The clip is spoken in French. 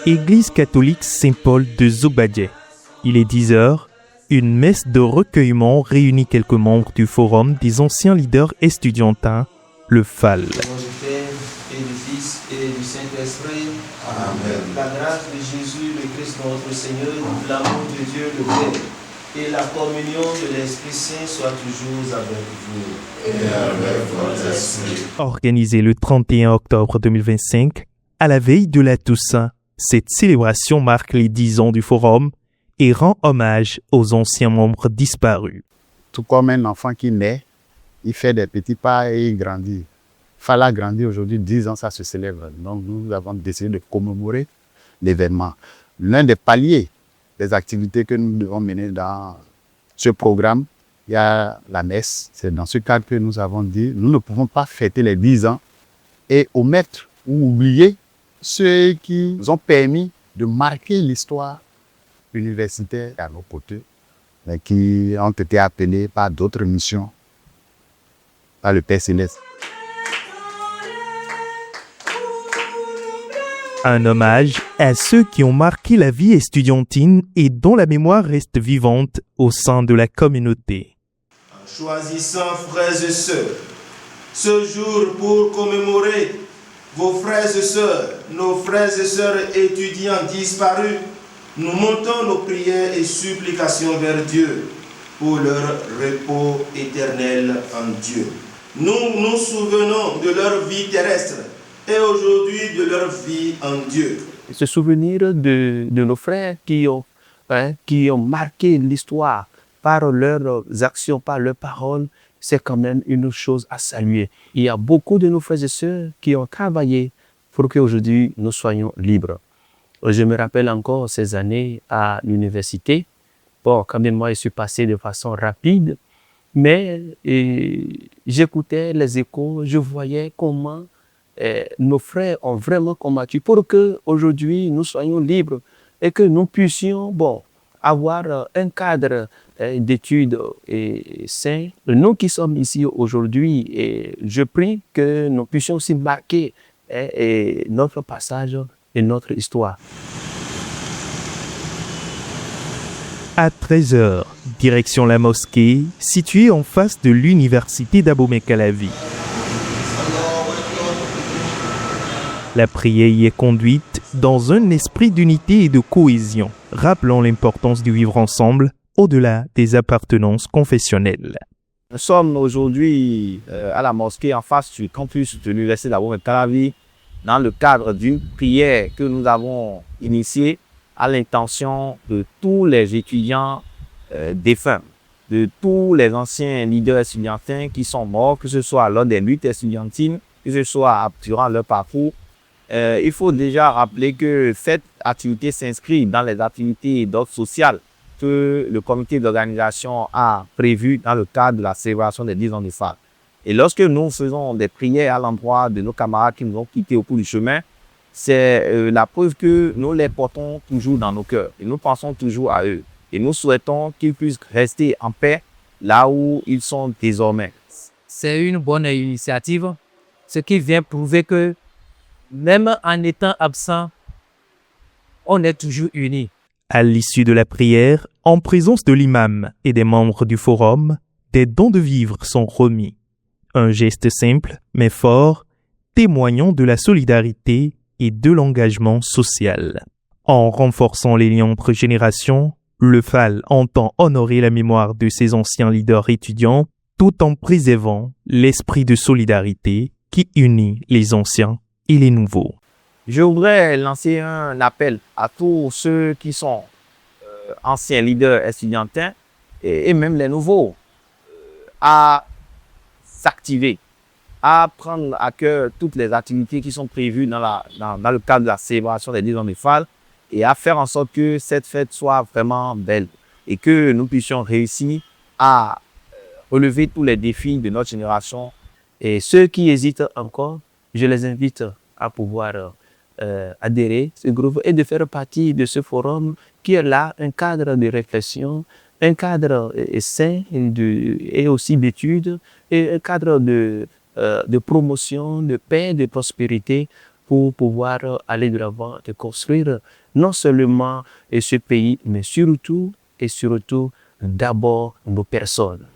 Église catholique Saint-Paul de Zobadje. Il est 10 heures. Une messe de recueillement réunit quelques membres du forum des anciens leaders estudiantins, le FAL. Au nom du Père et du Fils et du Saint-Esprit. Amen. La grâce de Jésus, le Christ notre Seigneur, l'amour de Dieu le Père et la communion de l'Esprit Saint soient toujours avec vous. Et avec votre esprit. Organisée le 31 octobre 2025, à la veille de la Toussaint, cette célébration marque les 10 ans du forum et rend hommage aux anciens membres disparus. Tout comme un enfant qui naît, il fait des petits pas et il grandit. Fala grandit aujourd'hui, 10 ans, ça se célèbre. Donc nous avons décidé de commémorer l'événement. L'un des paliers des activités que nous devons mener dans ce programme, il y a la messe. C'est dans ce cadre que nous avons dit, nous ne pouvons pas fêter les 10 ans et omettre ou oublier ceux qui nous ont permis de marquer l'histoire universitaire à nos côtés, mais qui ont été appelés par d'autres missions, par le Père Céleste. Un hommage à ceux qui ont marqué la vie estudiantine et dont la mémoire reste vivante au sein de la communauté. En choisissant, frères et sœurs, ce jour pour commémorer vos frères et sœurs, nos frères et sœurs étudiants disparus, nous montons nos prières et supplications vers Dieu pour leur repos éternel en Dieu. Nous nous souvenons de leur vie terrestre et aujourd'hui de leur vie en Dieu. Se souvenir de nos frères qui ont marqué l'histoire par leurs actions, par leurs paroles, c'est quand même une chose à saluer. Il y a beaucoup de nos frères et sœurs qui ont travaillé pour qu'aujourd'hui nous soyons libres. Je me rappelle encore ces années à l'université. Bon, quand même, moi, je suis passé de façon rapide, mais j'écoutais les échos, je voyais comment nos frères ont vraiment combattu pour qu'aujourd'hui nous soyons libres et que nous puissions avoir un cadre d'études sain. Nous qui sommes ici aujourd'hui, je prie que nous puissions aussi marquer notre passage et notre histoire. À 13 heures, direction la mosquée, située en face de l'université d'Abomey-Calavi. La prière y est conduite dans un esprit d'unité et de cohésion, rappelant l'importance du vivre ensemble au-delà des appartenances confessionnelles. Nous sommes aujourd'hui à la mosquée en face du campus de l'université d'Abomey-Calavi dans le cadre d'une prière que nous avons initiée à l'intention de tous les étudiants défunts, de tous les anciens leaders estudiantins qui sont morts, que ce soit lors des luttes estudiantines, que ce soit durant leur parcours. Il faut déjà rappeler que cette activité s'inscrit dans les activités d'ordre social que le comité d'organisation a prévues dans le cadre de la célébration des 10 ans du FAL. Et lorsque nous faisons des prières à l'endroit de nos camarades qui nous ont quittés au cours du chemin, c'est la preuve que nous les portons toujours dans nos cœurs et nous pensons toujours à eux. Et nous souhaitons qu'ils puissent rester en paix là où ils sont désormais. C'est une bonne initiative, ce qui vient prouver que même en étant absent, on est toujours unis. À l'issue de la prière, en présence de l'imam et des membres du forum, des dons de vivres sont remis. Un geste simple, mais fort, témoignant de la solidarité et de l'engagement social. En renforçant les liens entre générations, le FAL entend honorer la mémoire de ses anciens leaders étudiants tout en préservant l'esprit de solidarité qui unit les anciens et les nouveaux. Je voudrais lancer un appel à tous ceux qui sont anciens leaders estudiantins et même les nouveaux à s'activer, à prendre à cœur toutes les activités qui sont prévues dans le cadre de la célébration des 10 ans du FAL et à faire en sorte que cette fête soit vraiment belle et que nous puissions réussir à relever tous les défis de notre génération. Et ceux qui hésitent encore, je les invite à pouvoir adhérer à ce groupe et de faire partie de ce forum qui est là, un cadre de réflexion, un cadre sain et aussi d'études et un cadre de promotion, de paix, de prospérité pour pouvoir aller de l'avant et construire non seulement ce pays, mais surtout et surtout d'abord nos personnes.